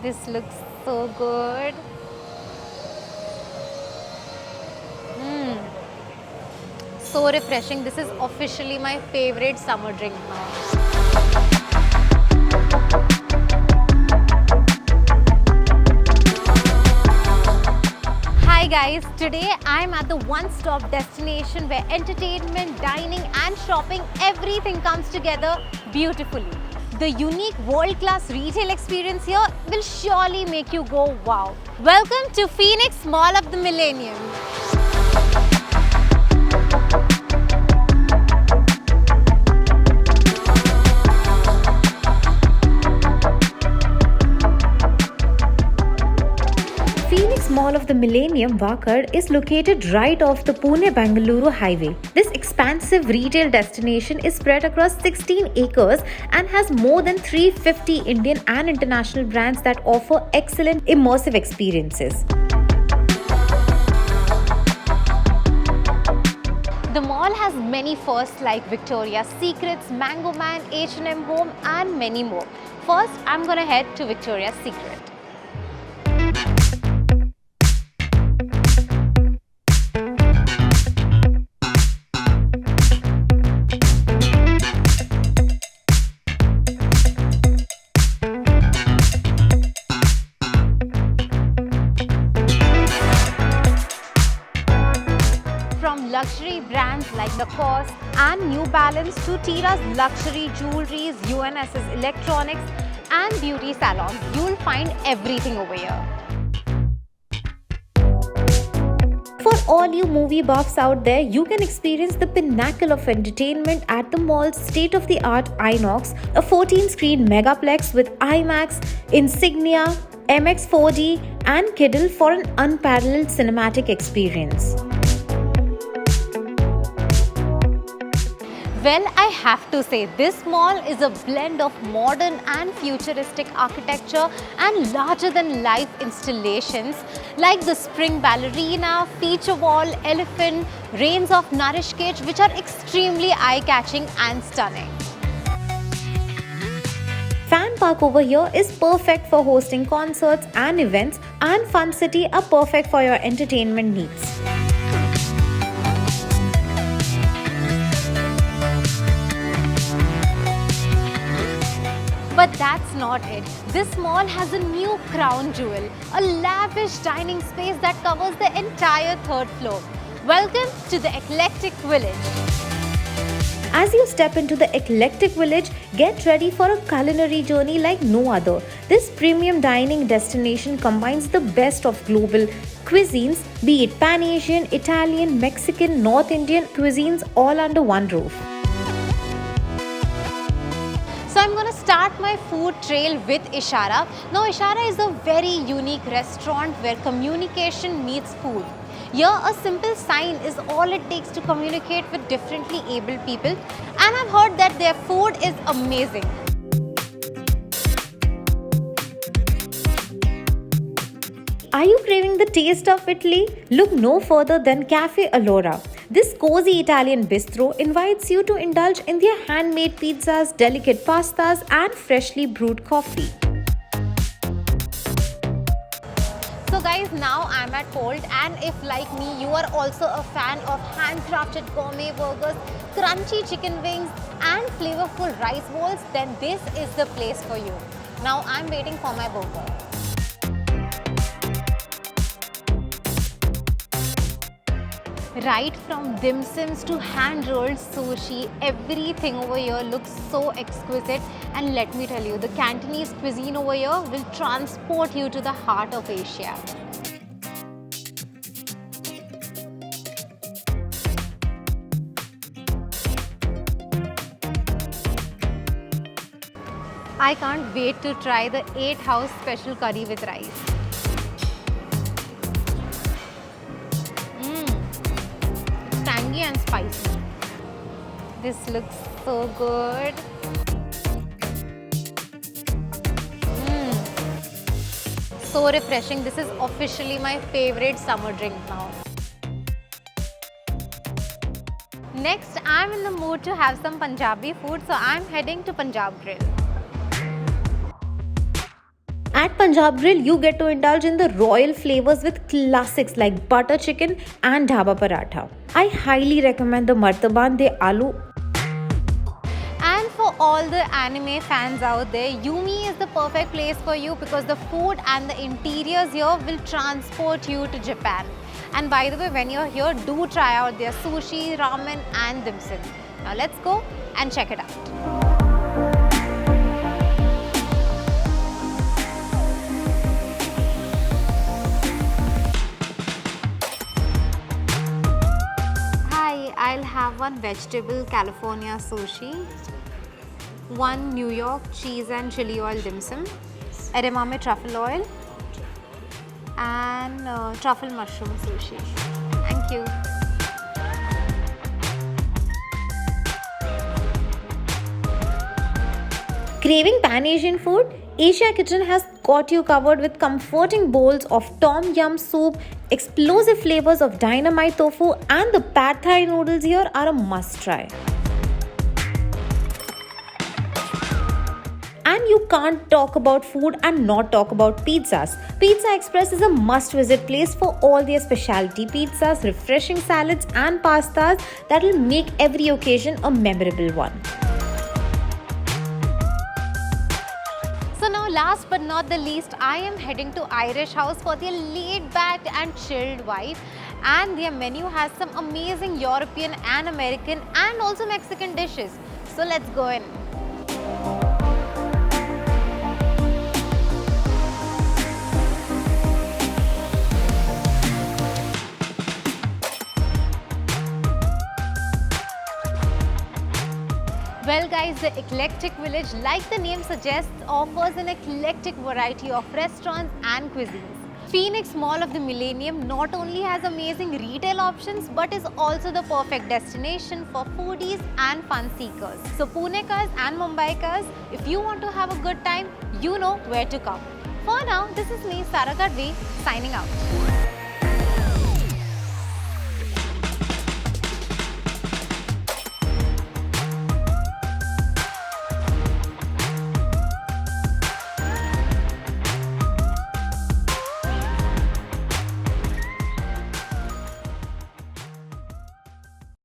This looks so good. So refreshing. This is officially my favorite summer drink now. Hi guys, today I'm at the one-stop destination where entertainment, dining and shopping, everything comes together beautifully. The unique world-class retail experience here will surely make you go wow. Welcome to Phoenix Mall of the Millennium. Phoenix Mall of the Millennium, Wakad, is located right off the Pune-Bangalore highway. This expansive retail destination is spread across 16 acres and has more than 350 Indian and international brands that offer excellent immersive experiences. The mall has many firsts like Victoria's Secrets, Mango Man, H&M Home and many more. First, I'm gonna head to Victoria's Secret. From luxury brands like Lacoste and New Balance to Tira's luxury jewelries, UNS's electronics and beauty salons, you'll find everything over here. For all you movie buffs out there, you can experience the pinnacle of entertainment at the mall's state-of-the-art Inox, a 14-screen megaplex with IMAX, Insignia, MX4D and Kiddle for an unparalleled cinematic experience. Well, I have to say, this mall is a blend of modern and futuristic architecture and larger-than-life installations like the Spring Ballerina, Feature Wall, Elephant, Reigns of Nourish Cage, which are extremely eye-catching and stunning. Fan Park over here is perfect for hosting concerts and events, and Fun City are perfect for your entertainment needs. But that's not it. This mall has a new crown jewel, a lavish dining space that covers the entire third floor. Welcome to the Eclectic Village. As you step into the Eclectic Village, get ready for a culinary journey like no other. This premium dining destination combines the best of global cuisines, be it Pan-Asian, Italian, Mexican, North Indian cuisines, all under one roof. So I'm going to start my food trail with Ishara. Now Ishara is a very unique restaurant where communication meets food. Here a simple sign is all it takes to communicate with differently abled people, and I've heard that their food is amazing. Are you craving the taste of Italy? Look no further than Cafe Allora. This cozy Italian bistro invites you to indulge in their handmade pizzas, delicate pastas and freshly brewed coffee. So guys, now I'm at Cold, and if like me you are also a fan of handcrafted gourmet burgers, crunchy chicken wings and flavorful rice bowls, then this is the place for you. Now I'm waiting for my burger. Right from dim sums to hand-rolled sushi, everything over here looks so exquisite, and let me tell you, the Cantonese cuisine over here will transport you to the heart of Asia. I can't wait to try the 8 House special curry with rice. Tangy and spicy. This looks so good. So refreshing. This is officially my favorite summer drink now. Next, I'm in the mood to have some Punjabi food, so I'm heading to Punjab Grill. At Punjab Grill, you get to indulge in the royal flavors with classics like butter chicken and dhaba paratha. I highly recommend the Martaban de Aloo. And for all the anime fans out there, Yumi is the perfect place for you because the food and the interiors here will transport you to Japan. And by the way, when you're here, do try out their sushi, ramen and dim sum. Now let's go and check it out. I'll have one vegetable California sushi, one New York cheese and chili oil dim sum, edamame truffle oil, and truffle mushroom sushi. Thank you. Craving Pan Asian food? Asia Kitchen has got you covered with comforting bowls of tom yum soup, explosive flavors of dynamite tofu, and the pad thai noodles here are a must try. And you can't talk about food and not talk about pizzas. Pizza Express is a must-visit place for all their specialty pizzas, refreshing salads, and pastas that will make every occasion a memorable one. So now last but not the least, I am heading to Irish House for their laid back and chilled vibe, and their menu has some amazing European and American and also Mexican dishes. So let's go in. Well guys, the Eclectic Village, like the name suggests, offers an eclectic variety of restaurants and cuisines. Phoenix Mall of the Millennium not only has amazing retail options but is also the perfect destination for foodies and fun seekers. So Punekars and Mumbaikas, if you want to have a good time, you know where to come. For now, this is me, Sara Gadvi, signing out.